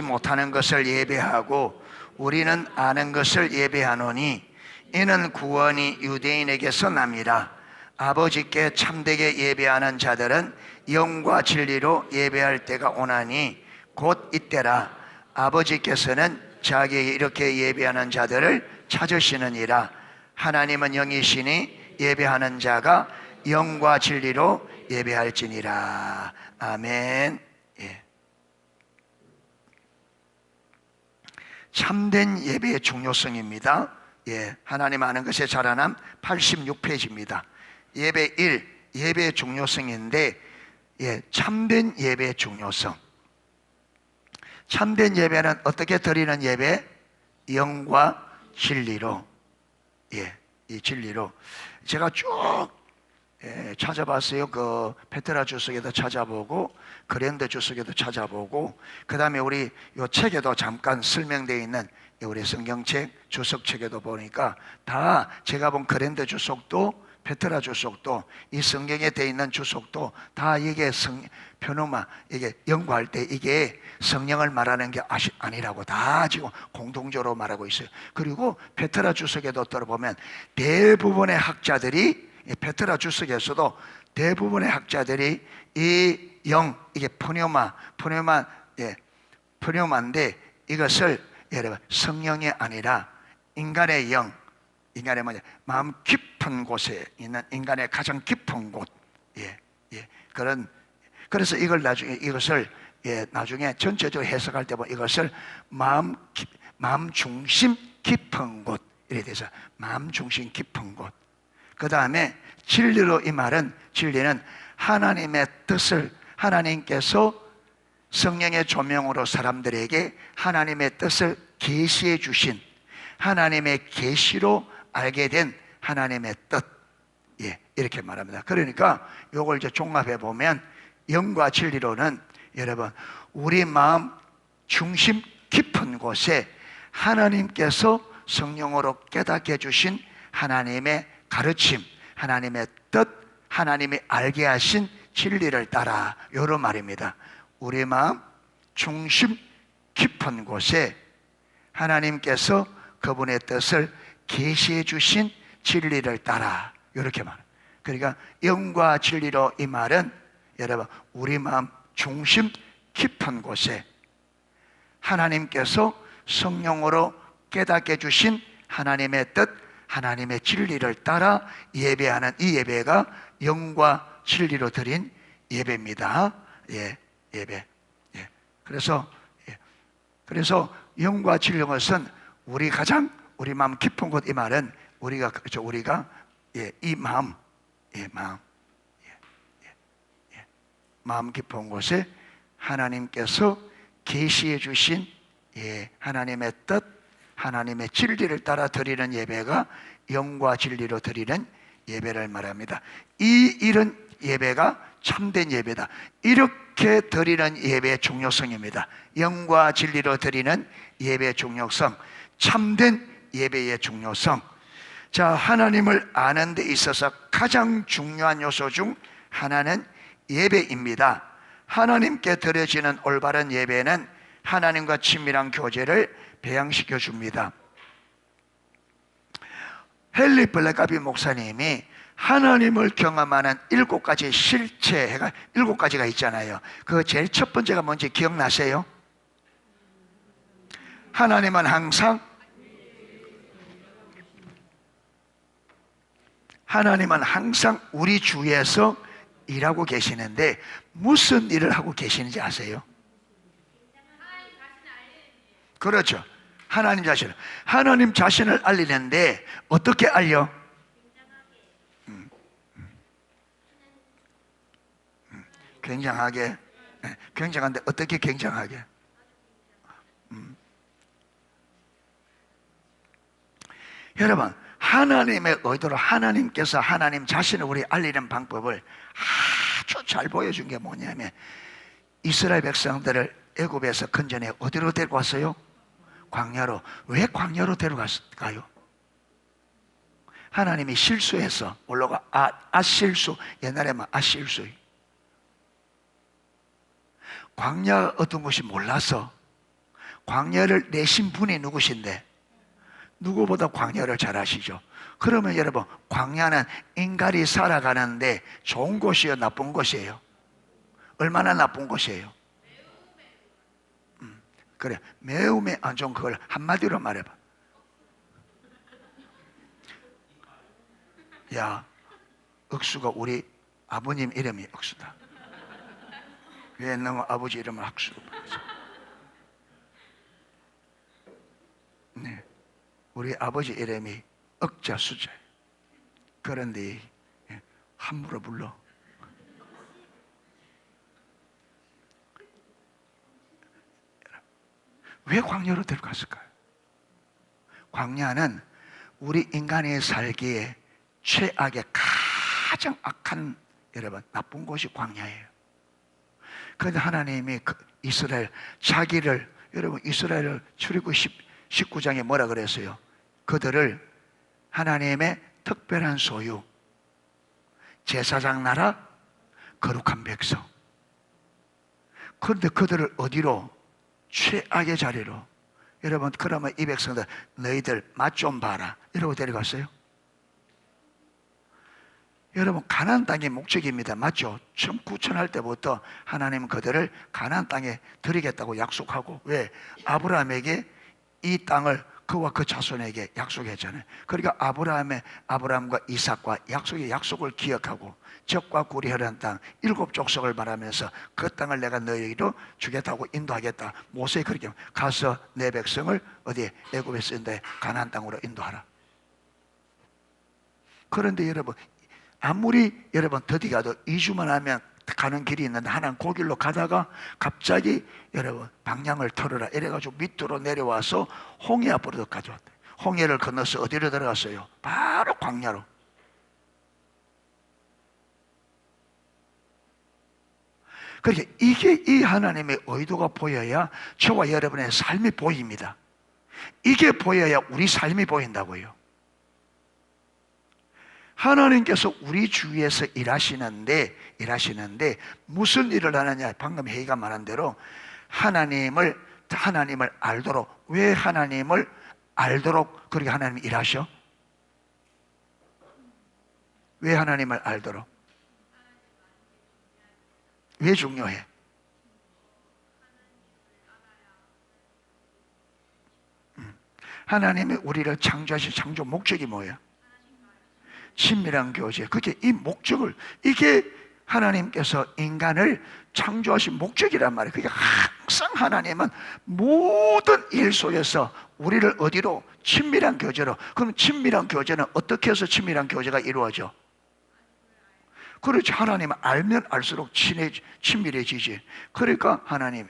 못하는 것을 예배하고 우리는 아는 것을 예배하노니 이는 구원이 유대인에게서 남이라. 아버지께 참되게 예배하는 자들은 영과 진리로 예배할 때가 오나니 곧 이때라. 아버지께서는 자기에게 이렇게 예배하는 자들을 찾으시느니라. 하나님은 영이시니 예배하는 자가 영과 진리로 예배할지니라. 아멘. 예. 참된 예배의 중요성입니다. 예, 하나님 아는 것의 자라남 86페이지입니다. 예배 1, 예배의 중요성인데, 예, 참된 예배의 중요성. 참된 예배는 어떻게 드리는 예배? 영과 진리로. 예, 이 진리로. 제가 쭉 찾아봤어요. 그 페트라 주석에도 찾아보고 그랜드 주석에도 찾아보고, 그 다음에 우리 이 책에도 잠깐 설명되어 있는 우리 성경책 주석책에도 보니까 다 제가 본 그랜드 주석도 페트라 주석도 이 성경에 되어 있는 주석도 다 이게 표노마 이게 연구할 때 이게 성령을 말하는 게 아니라고 다 지금 공통적으로 말하고 있어요. 그리고 페트라 주석에도 들어보면 대부분의 학자들이, 페트라 주석에서도 대부분의 학자들이 이 영, 이게 푸뉴마인데 이것을 여러분 성령이 아니라 인간의 영, 인간의 뭐냐, 마음 깊은 곳에 있는 인간의 가장 깊은 곳, 그래서 이걸 이것을 나중에 전체적으로 해석할 때 보면 이것을 마음 중심 깊은 곳 이래 돼서 마음 중심 깊은 곳. 그 다음에 진리로, 이 말은 진리는 하나님의 뜻을, 하나님께서 성령의 조명으로 사람들에게 하나님의 뜻을 계시해 주신, 하나님의 계시로 알게 된 하나님의 뜻, 이렇게 말합니다. 그러니까 이걸 이제 종합해 보면 영과 진리로는 여러분 우리 마음 중심 깊은 곳에 하나님께서 성령으로 깨닫게 해 주신 하나님의 가르침, 하나님의 뜻, 하나님이 알게 하신 진리를 따라, 이런 말입니다. 우리 마음 중심 깊은 곳에 하나님께서 그분의 뜻을 계시해 주신 진리를 따라, 이렇게 말합니다. 그러니까 영과 진리로, 이 말은 여러분 우리 마음 중심 깊은 곳에 하나님께서 성령으로 깨닫게 주신 하나님의 뜻, 하나님의 진리를 따라 예배하는 이 예배가 영과 진리로 드린 예배입니다. 예배. 그래서 영과 진리인 것은 우리 가장 우리 마음 깊은 곳, 이 말은 우리가 이 마음 깊은 곳에 하나님께서 계시해 주신 하나님의 뜻, 하나님의 진리를 따라 드리는 예배가 영과 진리로 드리는 예배를 말합니다. 이런 예배가 참된 예배다. 이렇게 드리는 예배의 중요성입니다. 영과 진리로 드리는 예배의 중요성, 참된 예배의 중요성. 자, 하나님을 아는 데 있어서 가장 중요한 요소 중 하나는 예배입니다. 하나님께 드려지는 올바른 예배는 하나님과 친밀한 교제를 배양시켜 줍니다. 헨리 블랙가비 목사님이 하나님을 경험하는 7가지 실체가 7가지가 있잖아요. 그 제일 첫 번째가 뭔지 기억나세요? 하나님은 항상 우리 주위에서 일하고 계시는데 무슨 일을 하고 계시는지 아세요? 그렇죠. 하나님 자신을 알리는데 어떻게 알려? 굉장하게. 굉장한데 어떻게 굉장하게? 여러분, 하나님의 의도로 하나님께서 하나님 자신을 우리 알리는 방법을 아주 잘 보여준 게 뭐냐면, 이스라엘 백성들을 애굽에서 건져내 어디로 데리고 왔어요? 광야로. 왜 광야로 데려갔을까요? 하나님이 실수해서 올라가 아실수, 옛날에 아실수, 광야 어떤 것이 몰라서 광야를 내신 분이 누구신데? 누구보다 광야를 잘 아시죠? 그러면 여러분, 광야는 인간이 살아가는데 좋은 곳이에요, 나쁜 곳이에요? 얼마나 나쁜 곳이에요? 그래, 매우 안 좋은. 그걸 한마디로 말해봐. 야, 억수가 우리 아버님 이름이 억수다. 왜 너무 아버지 이름을 억수로 부르죠? 네, 우리 아버지 이름이 억자 수자예요. 그런데 함부로 불러. 왜 광야로 데려갔을까요? 광야는 우리 인간의 살기에 최악의 가장 악한, 여러분, 나쁜 곳이 광야예요. 그런데 하나님이 이스라엘, 자기를, 여러분, 이스라엘을 출애굽 19장에 뭐라 그랬어요? 그들을 하나님의 특별한 소유, 제사장 나라, 거룩한 백성. 그런데 그들을 어디로? 최악의 자리로. 여러분, 그러면 이 백성들, 너희들 맛 좀 봐라, 이러고 데려갔어요. 여러분, 가나안 땅이 목적입니다. 맞죠? 처음 구천할 때부터 하나님은 그들을 가나안 땅에 드리겠다고 약속하고, 왜? 아브라함에게 이 땅을 그와 그 자손에게 약속했잖아요. 그러니까 아브라함과 이삭과 약속을 기억하고 적과 꿀이 흐르는 땅 7 족속을 말하면서 그 땅을 내가 너희로 주겠다고 인도하겠다. 모세에 그렇게 가서 내 백성을 어디에? 애굽에서 인도해 가나안 땅으로 인도하라. 그런데 여러분, 아무리 여러분 더디 가도 2주만 하면 가는 길이 있는데, 하나는 그 길로 가다가 갑자기 여러분 방향을 틀어라 이래가지고 밑으로 내려와서 홍해 앞으로 가져왔대. 홍해를 건너서 어디로 들어갔어요? 바로 광야로. 그렇게 이게 이 하나님의 의도가 보여야 저와 여러분의 삶이 보입니다. 이게 보여야 우리 삶이 보인다고요. 하나님께서 우리 주위에서 일하시는데 무슨 일을 하느냐? 방금 회의가 말한 대로 하나님을 알도록. 왜 하나님을 알도록 그렇게 하나님이 일하셔? 왜 하나님을 알도록? 왜 중요해? 하나님이 우리를 창조하신 창조 목적이 뭐예요? 친밀한 교제. 그게 이 목적을, 이게 하나님께서 인간을 창조하신 목적이란 말이에요. 그게 항상 하나님은 모든 일 속에서 우리를 어디로? 친밀한 교제로. 그럼 친밀한 교제는 어떻게 해서 친밀한 교제가 이루어져? 그렇지. 하나님을 알면 알수록 친밀해지지. 그러니까 하나님.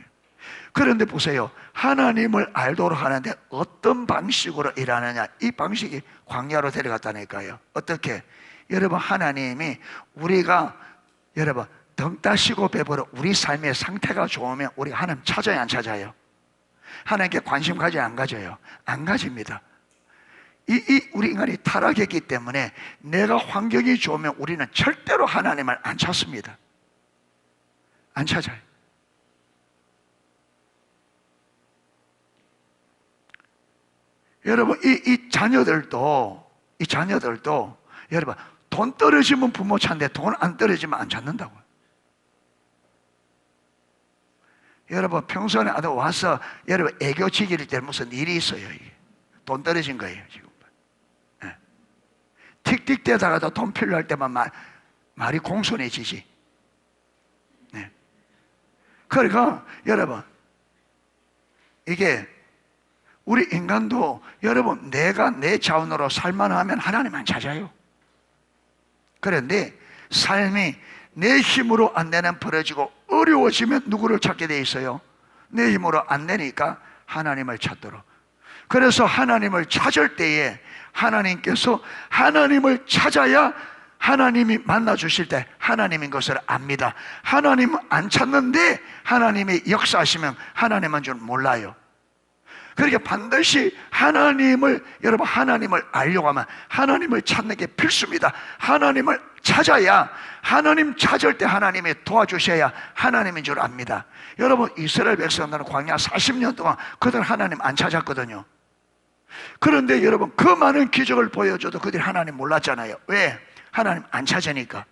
그런데 보세요, 하나님을 알도록 하는데 어떤 방식으로 일하느냐? 이 방식이 광야로 데려갔다니까요. 어떻게? 여러분, 하나님이 우리가 여러분 등 따시고 배부러 우리 삶의 상태가 좋으면 우리가 하나님 찾아야 안 찾아요? 하나님께 관심 가져야 안 가져요? 안 가집니다. 우리 인간이 타락했기 때문에 내가 환경이 좋으면 우리는 절대로 하나님을 안 찾습니다. 안 찾아요. 여러분, 이 자녀들도 여러분, 돈 떨어지면 부모 찾는데 돈 안 떨어지면 안 찾는다고요. 여러분, 평소에 와서 여러분 애교 지길 때 무슨 일이 있어요. 이게 돈 떨어진 거예요 지금. 네. 틱틱대다가도 돈 필요할 때만 말이 공손해지지. 네. 그러니까 여러분, 이게 우리 인간도 여러분 내가 내 자원으로 살만하면 하나님만 찾아요. 그런데 삶이 내 힘으로 안 되는 벌어지고 어려워지면 누구를 찾게 돼 있어요? 내 힘으로 안 되니까 하나님을 찾도록. 그래서 하나님을 찾을 때에 하나님께서 하나님을 찾아야 하나님이 만나 주실 때 하나님인 것을 압니다. 하나님은 안 찾는데 하나님이 역사하시면 하나님인 줄 몰라요. 그러니까 반드시 여러분 하나님을 알려고 하면 하나님을 찾는 게 필수입니다. 하나님을 찾아야, 하나님 찾을 때 하나님이 도와주셔야 하나님인 줄 압니다. 여러분, 이스라엘 백성들은 광야 40년 동안 그들 하나님 안 찾았거든요. 그런데 여러분, 그 많은 기적을 보여줘도 그들이 하나님 몰랐잖아요. 왜? 하나님 안 찾으니까.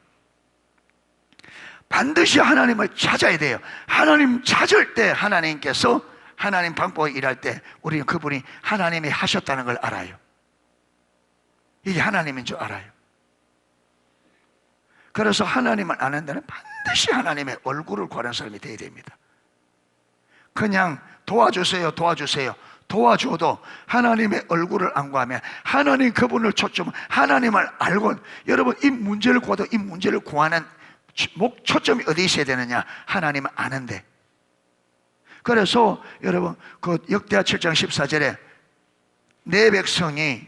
반드시 하나님을 찾아야 돼요. 하나님 찾을 때 하나님께서 하나님 방법을 일할 때 우리는 그분이 하나님이 하셨다는 걸 알아요. 이게 하나님인 줄 알아요. 그래서 하나님을 아는 데는 반드시 하나님의 얼굴을 구하는 사람이 되어야 됩니다. 그냥 도와주세요, 도와주세요. 도와줘도 하나님의 얼굴을 안 구하면, 하나님 그분을 초점, 하나님을 알고, 여러분, 이 문제를 구하도 이 문제를 구하는 초점이 어디 있어야 되느냐? 하나님을 아는데. 그래서 여러분, 그 역대하 7장 14절에 내 백성이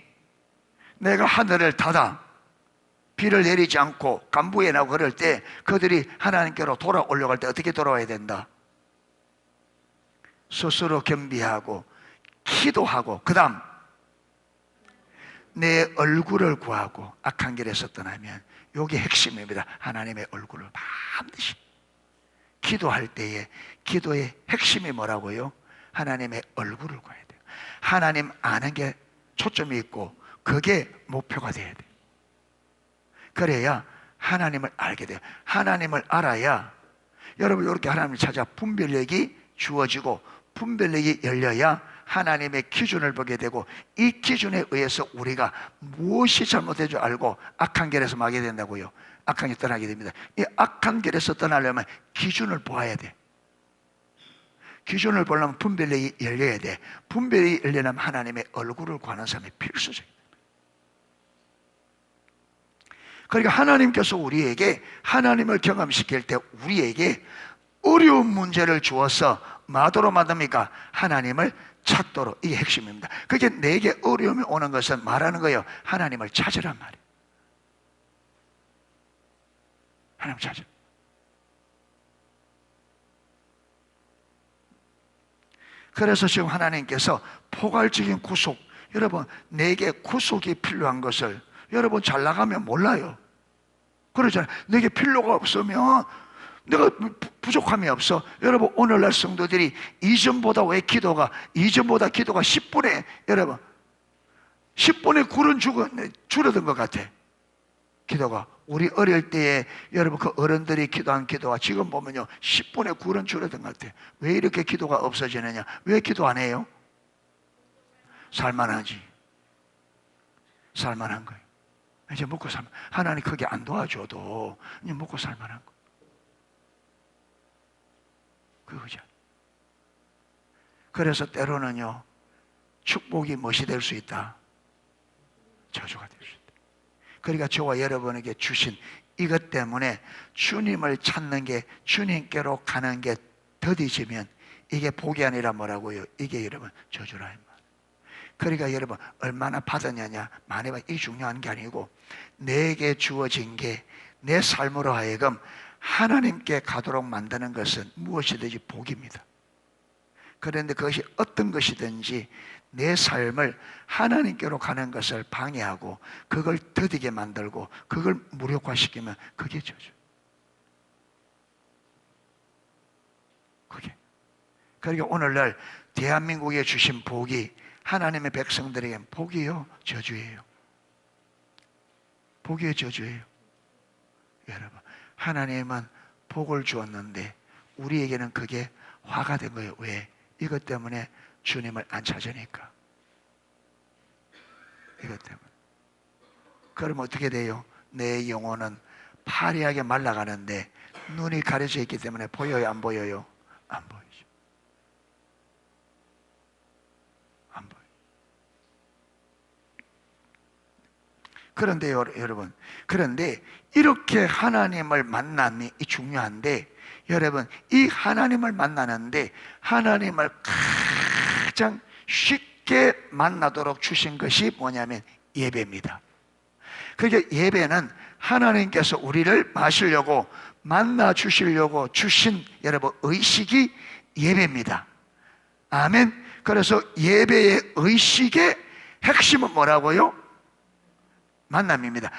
내가 하늘을 닫아 비를 내리지 않고 간부에 나고 그럴 때 그들이 하나님께로 돌아오려고 때 어떻게 돌아와야 된다? 스스로 겸비하고 기도하고, 그 다음 내 얼굴을 구하고 악한 길에서 떠나면, 이게 핵심입니다. 하나님의 얼굴을 반드시. 기도할 때에 기도의 핵심이 뭐라고요? 하나님의 얼굴을 구해야 돼요. 하나님 아는 게 초점이 있고 그게 목표가 돼야 돼요. 그래야 하나님을 알게 돼요. 하나님을 알아야 여러분, 이렇게 하나님을 찾아 분별력이 주어지고 분별력이 열려야 하나님의 기준을 보게 되고, 이 기준에 의해서 우리가 무엇이 잘못된 줄 알고 악한 길에서 마게 된다고요. 악한 길 떠나게 됩니다. 이 악한 길에서 떠나려면 기준을 보아야 돼. 기준을 보려면 분별력이 열려야 돼. 분별이 열려면 하나님의 얼굴을 구하는 사람이 필수적이다. 그러니까 하나님께서 우리에게 하나님을 경험시킬 때 우리에게 어려운 문제를 주어서 마도로 만듭니까? 하나님을 찾도록. 이게 핵심입니다. 그게 내게 어려움이 오는 것은 말하는 거예요. 하나님을 찾으란 말이에요. 하나님 찾아. 그래서 지금 하나님께서 포괄적인 구속, 여러분, 내게 구속이 필요한 것을 여러분 잘 나가면 몰라요. 그러잖아요. 내게 필요가 없으면, 내가 부족함이 없어. 여러분, 오늘날 성도들이 이전보다 왜 기도가 10분의, 여러분 10분의 9는 줄어든 것 같아. 기도가. 우리 어릴 때에 여러분 그 어른들이 기도한 기도가 지금 보면요 10분의 9는 줄어든 것 같아. 왜 이렇게 기도가 없어지느냐? 왜 기도 안 해요? 살만하지. 살만한 거예요. 이제 먹고 살만. 하나님 그게 안 도와줘도 이제 먹고 살만한 거. 그거죠. 그래서 때로는요 축복이 무엇이 될 수 있다? 저주가 될 수 있다. 그러니까 저와 여러분에게 주신 이것 때문에 주님을 찾는 게, 주님께로 가는 게 더디지면 이게 복이 아니라 뭐라고요? 이게 여러분 저주라 이 말. 그러니까 여러분 얼마나 받았느냐 많이 받, 이 중요한 게 아니고 내게 주어진 게 내 삶으로 하여금 하나님께 가도록 만드는 것은 무엇이든지 복입니다. 그런데 그것이 어떤 것이든지 내 삶을 하나님께로 가는 것을 방해하고 그걸 더디게 만들고 그걸 무력화시키면 그게 저주. 그게. 그러니까 오늘날 대한민국에 주신 복이 하나님의 백성들에겐 복이요, 저주예요. 복이요, 저주예요. 여러분, 하나님은 복을 주었는데 우리에게는 그게 화가 된 거예요. 왜? 이것 때문에 주님을 안 찾으니까. 이것 때문에. 그럼 어떻게 돼요? 내 영혼은 파리하게 말라가는데 눈이 가려져 있기 때문에 보여요, 안 보여요? 안 보이죠. 안 보여요. 그런데요, 여러분. 그런데 이렇게 하나님을 만남이 중요한데, 여러분, 이 하나님을 만나는데 하나님을 가장 쉽게 만나도록 주신 것이 뭐냐면 예배입니다. 그러니까 예배는 하나님께서 우리를 마시려고 만나 주시려고 주신 여러분 의식이 예배입니다. 아멘. 그래서 예배의 의식의 핵심은 뭐라고요? 만남입니다.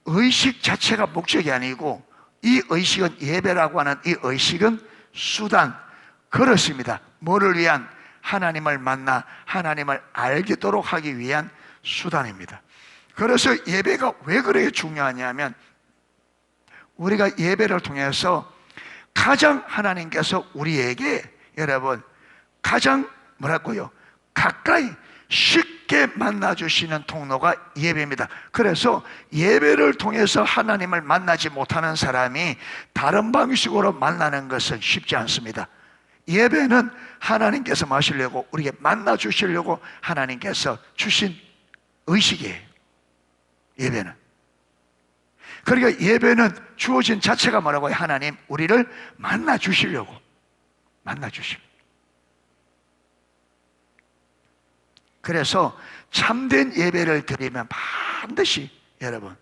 의식 자체가 목적이 아니고 이 의식은, 예배라고 하는 이 의식은 수단, 그렇습니다. 뭐를 위한? 하나님을 만나 하나님을 알겠도록 하기 위한 수단입니다. 그래서 예배가 왜 그렇게 중요하냐면, 우리가 예배를 통해서 가장 하나님께서 우리에게, 여러분, 가장 뭐라고요? 가까이 쉽게 만나주시는 통로가 예배입니다. 그래서 예배를 통해서 하나님을 만나지 못하는 사람이 다른 방식으로 만나는 것은 쉽지 않습니다. 예배는 하나님께서 마시려고, 우리에게 만나주시려고 하나님께서 주신 의식이에요. 예배는. 그러니까 예배는 주어진 자체가 뭐라고요? 하나님 우리를 만나주시려고, 만나주시려고. 그래서 참된 예배를 드리면 반드시 여러분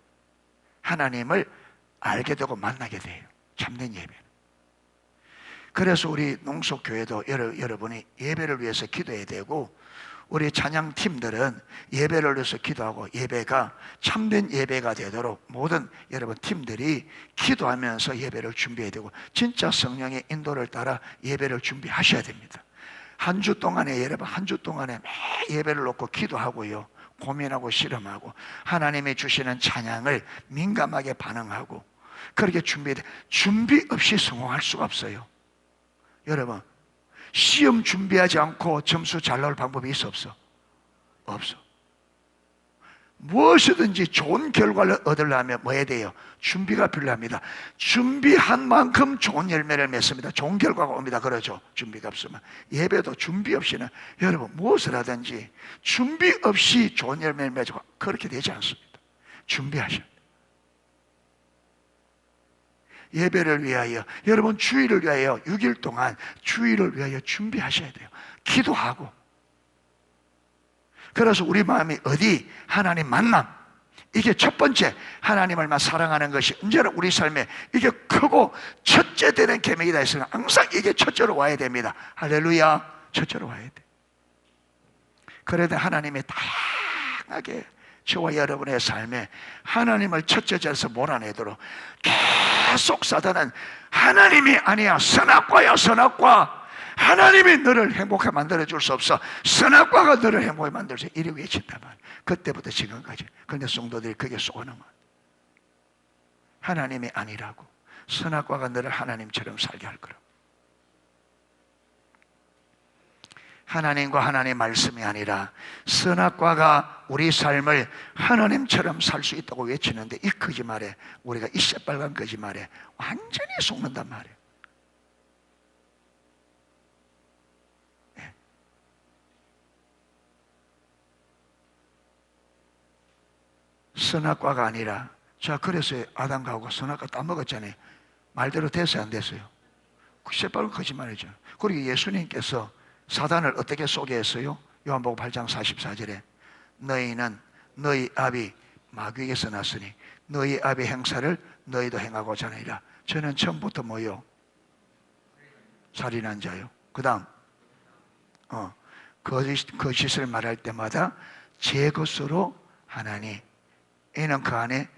하나님을 알게 되고 만나게 돼요. 참된 예배는. 그래서 우리 농속교회도 여러분이 예배를 위해서 기도해야 되고, 우리 찬양팀들은 예배를 위해서 기도하고, 예배가 참된 예배가 되도록 모든 여러분 팀들이 기도하면서 예배를 준비해야 되고, 진짜 성령의 인도를 따라 예배를 준비하셔야 됩니다. 한 주 동안에, 여러분 한 주 동안에 매 예배를 놓고 기도하고요, 고민하고 실험하고 하나님이 주시는 찬양을 민감하게 반응하고, 그렇게 준비해야 돼. 준비 없이 성공할 수가 없어요. 여러분, 시험 준비하지 않고 점수 잘 나올 방법이 있어 없어? 없어. 무엇이든지 좋은 결과를 얻으려면 뭐 해야 돼요? 준비가 필요합니다. 준비한 만큼 좋은 열매를 맺습니다. 좋은 결과가 옵니다. 그러죠? 준비가 없으면. 예배도 준비 없이는 여러분 무엇을 하든지 준비 없이 좋은 열매를 맺고 그렇게 되지 않습니다. 준비하셔야 돼요. 예배를 위하여, 여러분 주일을 위하여 6일 동안 주일을 위하여 준비하셔야 돼요. 기도하고. 그래서 우리 마음이 어디? 하나님 만남. 이게 첫 번째, 하나님을만 사랑하는 것이 언제나 우리 삶에 이게 크고 첫째 되는 계명이다 했으면 항상 이게 첫째로 와야 됩니다. 할렐루야. 첫째로 와야 돼. 그래도 하나님이 다양하게 저와 여러분의 삶에 하나님을 첫째 자리에서 몰아내도록 계속 사단은 하나님이 아니야, 선악과야, 선악과. 하나님이 너를 행복하게 만들어줄 수 없어. 선악과가 너를 행복하게 만들어줘. 이리 외친단 말이야. 그때부터 지금까지. 그런데 성도들이 그게 쏘아넘어. 하나님이 아니라고. 선악과가 너를 하나님처럼 살게 할 거라고. 하나님과 하나님의 말씀이 아니라 선악과가 우리 삶을 하나님처럼 살 수 있다고 외치는데, 이 거짓말에, 우리가 이 새빨간 거짓말에 완전히 속는단 말이에요. 네. 선악과가 아니라, 자, 그래서 아담과 하고 선악과 따먹었잖아요. 말대로 됐어요, 안 됐어요? 그 새빨간 거짓말이죠. 그리고 예수님께서 사단을 어떻게 소개했어요? 요한복음 8장 44절에 너희는 너희 아비 마귀에게서 났으니 너희 아비 행사를 너희도 행하고자 하느니라. 저는 처음부터 뭐요? 살인한 자요. 그 다음 거짓을 말할 때마다 제 것으로 하나니 이는 그 안에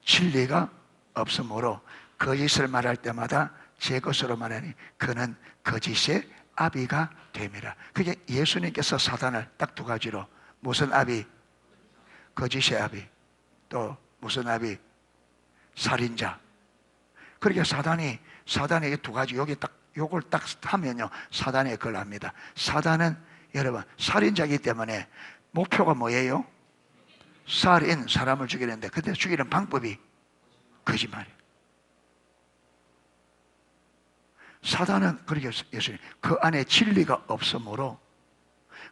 진리가 없으므로, 거짓을 말할 때마다 제 것으로 말하니 그는 거짓의 아비가 됨이라. 그게 예수님께서 사단을 딱 두 가지로, 무슨 아비? 거짓의 아비. 또 무슨 아비? 살인자. 그러니까 사단이 두 가지, 여기 딱 요걸 딱 하면요, 사단의 걸 압니다. 사단은 여러분 살인자이기 때문에 목표가 뭐예요? 살인, 사람을 죽이는데, 근데 죽이는 방법이 거짓말이에요. 사단은, 그러게 예수님, 그 안에 진리가 없으므로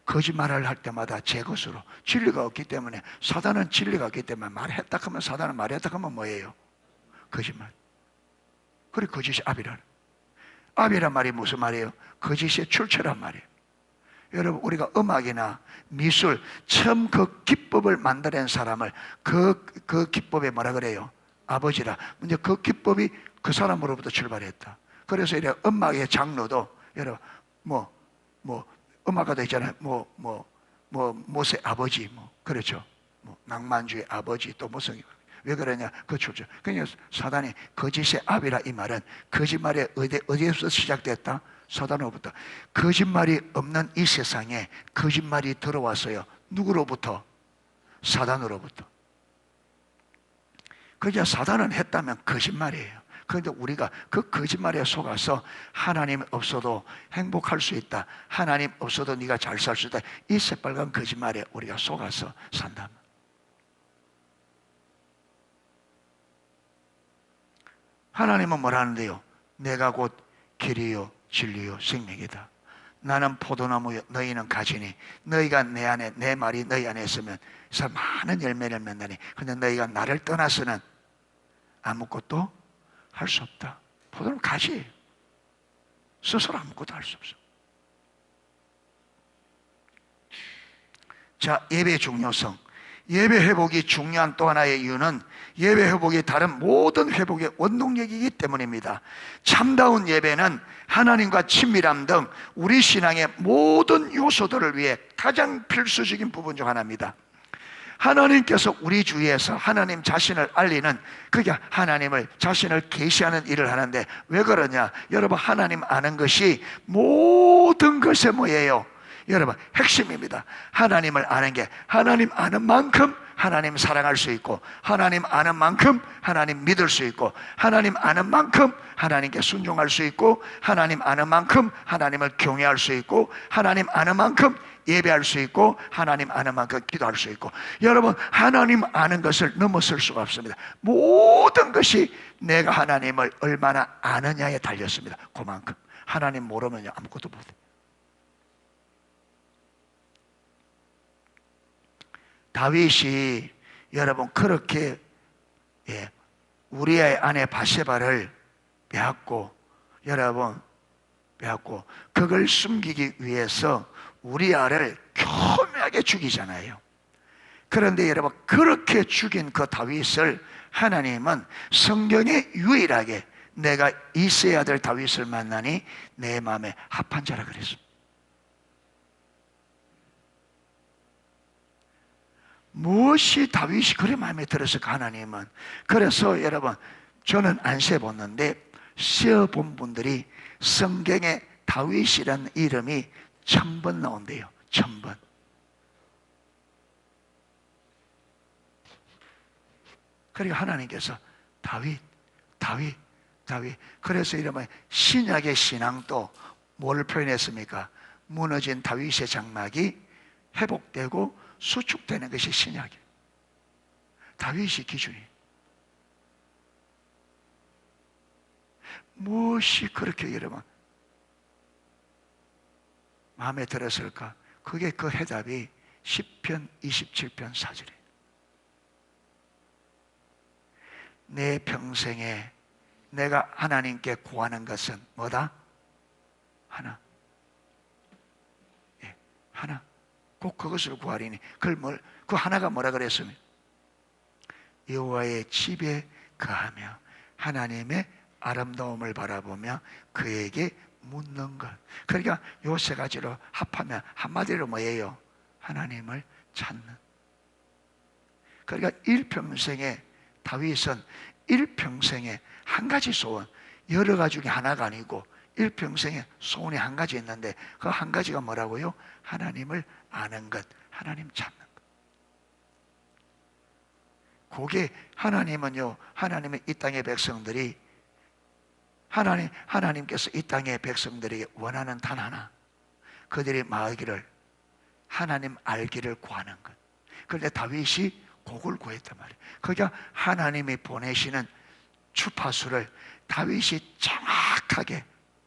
거짓말을 할 때마다 제 것으로, 진리가 없기 때문에, 사단은 진리가 없기 때문에 말했다 하면, 사단은 말했다 하면 뭐예요? 거짓말. 그리고 거짓이 아비라는, 아비란 말이 무슨 말이에요? 거짓의 출처란 말이에요. 여러분, 우리가 음악이나 미술, 처음 그 기법을 만들어낸 사람을 그 기법에 뭐라 그래요? 아버지라. 근데 그 기법이 그 사람으로부터 출발했다. 그래서 이래 음악의 장르도, 여러분, 음악가도 있잖아요. 모세 아버지, 그렇죠. 낭만주의 아버지, 또 무슨, 왜 그러냐? 그 출처. 그러니까 사단이 거짓의 아비라, 이 말은 거짓말이 어디에서 시작됐다? 사단으로부터. 거짓말이 없는 이 세상에 거짓말이 들어왔어요. 누구로부터? 사단으로부터. 그냥 사단은 했다면 거짓말이에요. 그런데 우리가 그 거짓말에 속아서 하나님 없어도 행복할 수 있다, 하나님 없어도 네가 잘 살 수 있다, 이 새빨간 거짓말에 우리가 속아서 산다. 하나님은 뭐라는데요? 내가 곧 길이요 진리요 생명이다. 나는 포도나무요 너희는 가지니 너희가 내 안에, 내 말이 너희 안에 있으면 많은 열매를 맺나니 근데 너희가 나를 떠나서는 아무것도 할 수 없다. 포도는 가지예요. 스스로 아무것도 할 수 없어. 자, 예배의 중요성. 예배 회복이 중요한 또 하나의 이유는 예배 회복이 다른 모든 회복의 원동력이기 때문입니다. 참다운 예배는 하나님과 친밀함 등 우리 신앙의 모든 요소들을 위해 가장 필수적인 부분 중 하나입니다. 하나님께서 우리 주위에서 하나님 자신을 알리는, 그게 하나님을 자신을 계시하는 일을 하는데 왜 그러냐? 여러분, 하나님 아는 것이 모든 것에 뭐예요? 여러분, 핵심입니다. 하나님을 아는 게, 하나님 아는 만큼 하나님 사랑할 수 있고, 하나님 아는 만큼 하나님 믿을 수 있고, 하나님 아는 만큼 하나님께 순종할 수 있고, 하나님 아는 만큼 하나님을 경외할 수 있고, 하나님 아는 만큼 예배할 수 있고, 하나님 아는 만큼 기도할 수 있고. 여러분, 하나님 아는 것을 넘어설 수가 없습니다. 모든 것이 내가 하나님을 얼마나 아느냐에 달렸습니다. 그만큼. 하나님 모르면 아무것도 못해. 다윗이 여러분 그렇게 우리아의 아내 바세바를 빼앗고, 여러분 빼앗고 그걸 숨기기 위해서 우리아를 교묘하게 죽이잖아요. 그런데 여러분, 그렇게 죽인 그 다윗을 하나님은 성경에 유일하게 내가 이새의 아들 다윗을 만나니 내 마음에 합한 자라 그랬습니다. 무엇이 다윗이 그래 마음에 들었을까? 하나님은. 그래서 여러분, 저는 안 세봤는데 세어본 분들이 성경에 다윗이라는 이름이 1000번 나온대요. 1000번. 그리고 하나님께서 다윗, 다윗, 다윗. 그래서 이러면 신약의 신앙도 뭘 표현했습니까? 무너진 다윗의 장막이 회복되고 수축되는 것이 신약이에요. 다윗이 기준이. 무엇이 그렇게 여러분 마음에 들었을까? 그게 그 해답이 시편 27편 4절이에요. 내 평생에 내가 하나님께 구하는 것은 뭐다? 하나. 하나. 꼭 그것을 구하리니. 그 하나가 뭐라 그랬습니까? 여호와의 집에 거하며 하나님의 아름다움을 바라보며 그에게 묻는 것. 그러니까 요 세 가지로 합하면 한마디로 뭐예요? 하나님을 찾는. 그러니까 일평생에 다윗은 일평생에 한 가지 소원, 여러 가지 중에 하나가 아니고 일평생에 소원이 한 가지 있는데 그 한 가지가 뭐라고요? 하나님을 아는 것, 하나님 찾는 것. 그게 하나님은요, 하나님의 이 땅의 백성들이 하나님께서 이 땅의 백성들에게 원하는 단 하나, 그들이 말하기를 하나님 알기를 구하는 것. 그런데 다윗이 그걸 구했단 말이에요. 그러니까 하나님이 보내시는 주파수를 다윗이 정확하게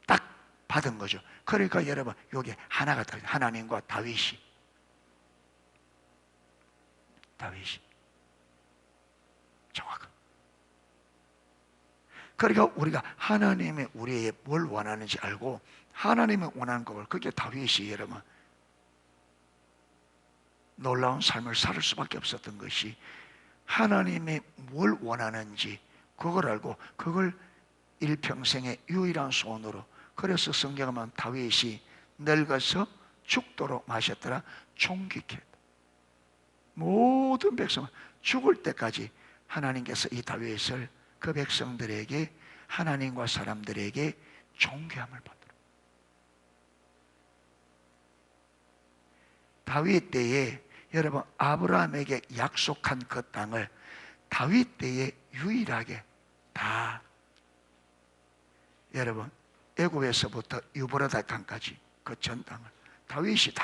딱 받은 거죠. 그러니까 여러분, 여기 하나가 다 하나님과 다윗이 정확한. 그러니까 우리가 하나님이 우리에게 뭘 원하는지 알고 하나님이 원하는 걸, 그게 다윗이 여러분 놀라운 삶을 살 수밖에 없었던 것이 하나님이 뭘 원하는지 그걸 알고 그걸 일평생의 유일한 소원으로. 그래서 성경에 보면 다윗이 늙어서 죽도록 마셨더라 종기케. 모든 백성은 죽을 때까지 하나님께서 이 다윗을 그 백성들에게, 하나님과 사람들에게 존귀함을 받도록. 다윗 때에 여러분 아브라함에게 약속한 그 땅을 다윗 때에 유일하게 다 여러분 애굽에서부터 유브라데 강까지 그 전 땅을 다윗이 다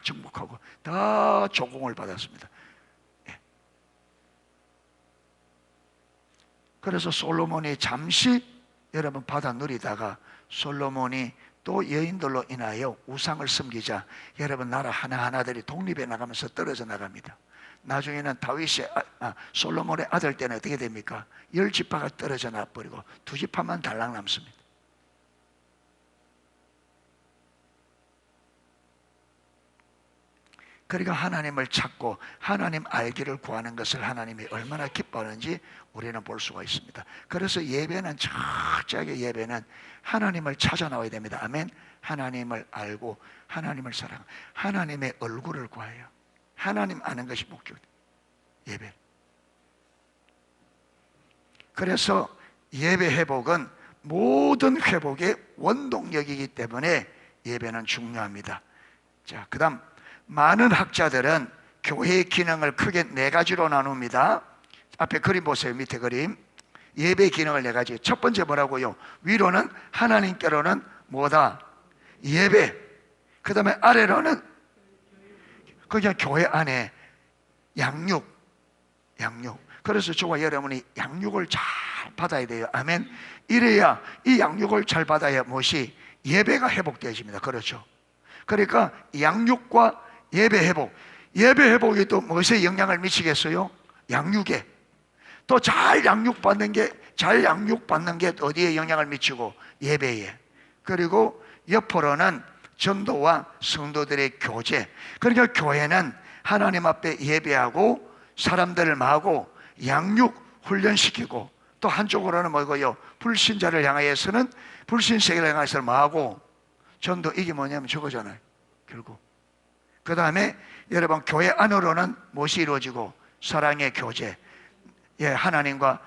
정복하고 다 조공을 받았습니다. 그래서 솔로몬이 잠시 여러분 받아 누리다가 솔로몬이 또 여인들로 인하여 우상을 섬기자 여러분 나라 하나하나들이 독립해 나가면서 떨어져 나갑니다. 나중에는 다윗이 솔로몬의 아들 때는 어떻게 됩니까? 10지파가 떨어져 나버리고 2지파만 달랑 남습니다. 그러니까 하나님을 찾고 하나님 알기를 구하는 것을 하나님이 얼마나 기뻐하는지 우리는 볼 수가 있습니다. 그래서 예배는 철저하게 예배는 하나님을 찾아 나와야 됩니다. 아멘. 하나님을 알고 하나님을 사랑하고 하나님의 얼굴을 구해요. 하나님 아는 것이 목적이에요. 예배. 그래서 예배 회복은 모든 회복의 원동력이기 때문에 예배는 중요합니다. 자, 그 다음 많은 학자들은 교회의 기능을 크게 4가지로 나눕니다. 앞에 그림 보세요. 밑에 그림. 예배 기능을 4가지. 첫 번째 뭐라고요? 위로는 하나님께로는 뭐다? 예배. 그 다음에 아래로는 그냥 교회 안에 양육. 그래서 저와 여러분이 양육을 잘 받아야 돼요. 아멘. 이래야 이 양육을 잘 받아야 무엇이? 예배가 회복되어집니다. 그렇죠. 그러니까 양육과 예배 회복. 예배 회복이 또 무엇에 영향을 미치겠어요? 양육에. 또 잘 양육받는 게 어디에 영향을 미치고? 예배에. 그리고 옆으로는 전도와 성도들의 교제. 그러니까 교회는 하나님 앞에 예배하고 사람들을 마고 양육 훈련시키고 또 한쪽으로는 뭐고요? 불신자를 향하여서는 불신세계를 향해서 마고 전도. 이게 뭐냐면 저거잖아요. 결국 그 다음에 여러분 교회 안으로는 무엇이 이루어지고? 사랑의 교제. 하나님과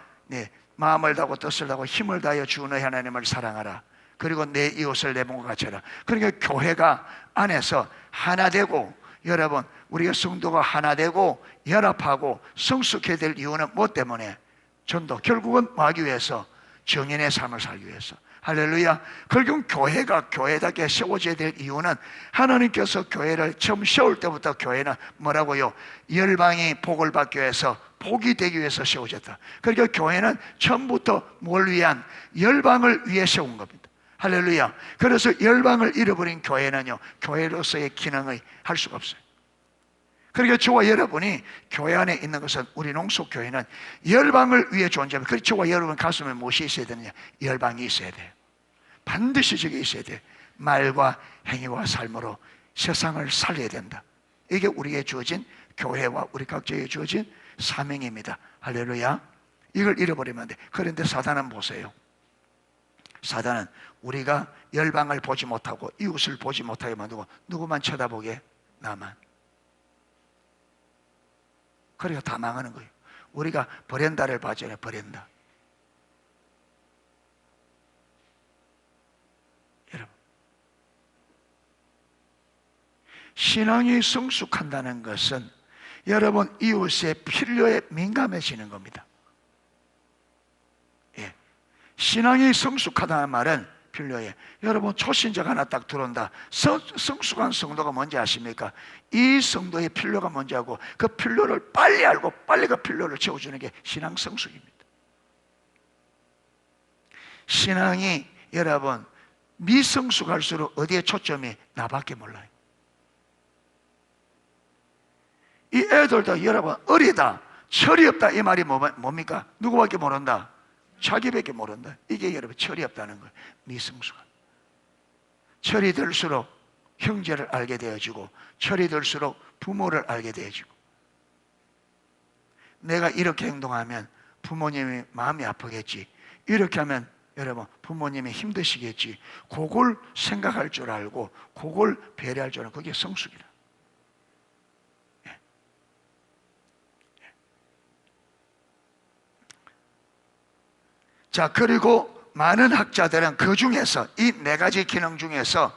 마음을 다하고 뜻을 다하고 힘을 다하여 주 너희 하나님을 사랑하라. 그리고 내 이웃을 내 몸과 같이 하라. 그러니까 교회가 안에서 하나 되고 여러분 우리가 성도가 하나 되고 연합하고 성숙해야 될 이유는 무엇 때문에? 전도. 결국은 뭐 하기 위해서? 정인의 삶을 살기 위해서. 할렐루야. 결국 교회가 교회답게 세워져야 될 이유는 하나님께서 교회를 처음 세울 때부터 교회는 뭐라고요? 열방이 복을 받기 위해서 복이 되기 위해서 세워졌다. 그러니까 교회는 처음부터 뭘 위한? 열방을 위해 세운 겁니다. 할렐루야. 그래서 열방을 잃어버린 교회는요 교회로서의 기능을 할 수가 없어요. 그러니까 저와 여러분이 교회 안에 있는 것은 우리 농속교회는 열방을 위해 존재합니다. 그래서 저와 여러분 가슴에 무엇이 있어야 되느냐? 열방이 있어야 돼요. 반드시 저게 있어야 돼요. 말과 행위와 삶으로 세상을 살려야 된다. 이게 우리에게 주어진 교회와 우리 각자에게 주어진 사명입니다. 할렐루야. 이걸 잃어버리면 안 돼. 그런데 사단은 보세요. 사단은 우리가 열방을 보지 못하고 이웃을 보지 못하게 만들고 누구만 쳐다보게? 나만. 그러니까 다 망하는 거예요. 우리가 버렌다를 봐줘야 버린다. 여러분, 신앙이 성숙한다는 것은 여러분 이웃의 필요에 민감해지는 겁니다. 신앙이 성숙하다는 말은 필요해. 여러분 초신자가 하나 딱 들어온다. 성숙한 성도가 뭔지 아십니까? 이 성도의 필요가 뭔지 알고 그 필요를 빨리 알고 빨리 그 필요를 채워주는 게 신앙 성숙입니다. 신앙이 여러분 미성숙할수록 어디에 초점이? 나밖에 몰라요. 이 애들도 여러분 어리다, 철이 없다 이 말이 뭡니까? 누구밖에 모른다? 자기밖에 모른다. 이게 여러분 철이 없다는 거예요. 미성숙한. 철이 들수록 형제를 알게 되어지고 철이 들수록 부모를 알게 되어지고 내가 이렇게 행동하면 부모님이 마음이 아프겠지. 이렇게 하면 여러분 부모님이 힘드시겠지. 그걸 생각할 줄 알고 그걸 배려할 줄 알고 그게 성숙이라. 자, 그리고 많은 학자들은 그 중에서 이 4가지 기능 중에서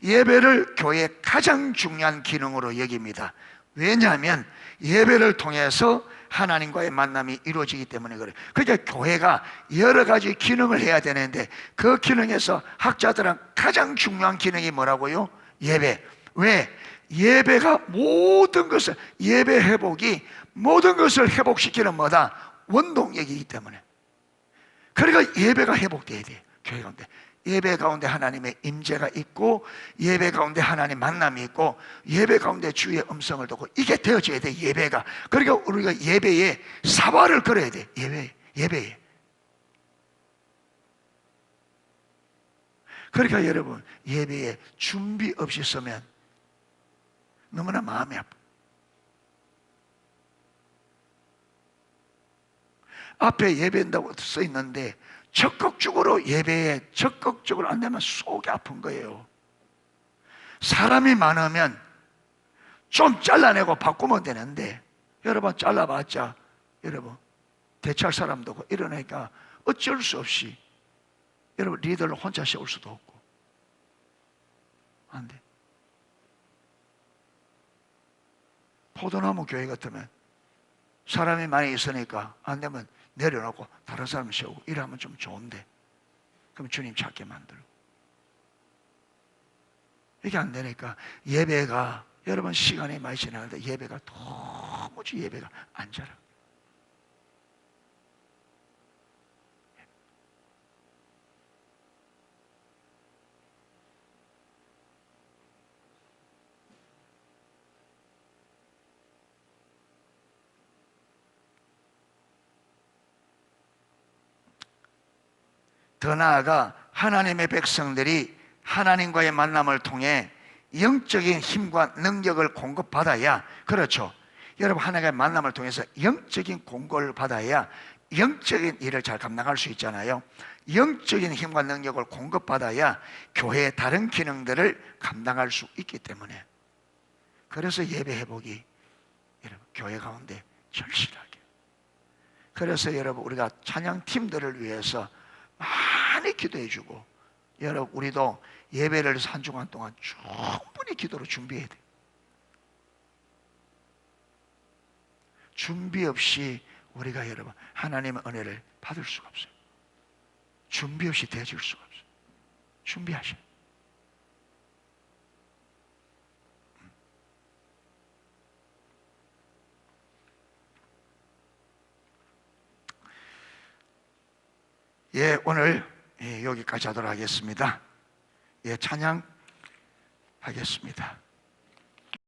예배를 교회의 가장 중요한 기능으로 여깁니다. 왜냐하면 예배를 통해서 하나님과의 만남이 이루어지기 때문에 그래요. 그러니까 교회가 여러 가지 기능을 해야 되는데 그 기능에서 학자들은 가장 중요한 기능이 뭐라고요? 예배. 왜? 예배가 모든 것을, 예배 회복이 모든 것을 회복시키는 뭐다? 원동력이기 때문에. 그러니까 예배가 회복돼야 돼요. 교회 가운데 예배 가운데 하나님의 임재가 있고, 예배 가운데 하나님의 만남이 있고, 예배 가운데 주의 음성을 듣고, 이게 되어져야 돼. 예배가. 그러니까 우리가 예배에 사활을 걸어야 돼. 예배에. 그러니까 여러분, 예배에 준비 없이 서면 너무나 마음이 아파. 앞에 예배한다고 써 있는데 적극적으로 예배에 적극적으로 안 되면 속이 아픈 거예요. 사람이 많으면 좀 잘라내고 바꾸면 되는데, 여러분 잘라봤자 여러분 대체할 사람도 없고 이러니까 어쩔 수 없이 여러분 리더를 혼자 세울 수도 없고 안 돼. 포도나무 교회 같으면 사람이 많이 있으니까 안 되면 내려놓고 다른 사람 세우고 이러면 좀 좋은데, 그럼 주님 찾게 만들고. 이게 안 되니까 예배가, 여러분 시간이 많이 지나는데 예배가 도무지 예배가 안 자라. 더 나아가 하나님의 백성들이 하나님과의 만남을 통해 영적인 힘과 능력을 공급받아야, 그렇죠, 여러분 하나님과의 만남을 통해서 영적인 공급을 받아야 영적인 일을 잘 감당할 수 있잖아요. 영적인 힘과 능력을 공급받아야 교회의 다른 기능들을 감당할 수 있기 때문에, 그래서 예배 회복이 여러분 교회 가운데 절실하게, 그래서 여러분 우리가 찬양팀들을 위해서 많이 기도해 주고, 여러분 우리도 예배를 한 주간 동안 충분히 기도로 준비해야 돼요. 준비 없이 우리가 여러분 하나님의 은혜를 받을 수가 없어요. 준비 없이 되어질 수가 없어요. 준비하셔요. 예, 오늘 여기까지 하도록 하겠습니다. 예, 찬양 하겠습니다.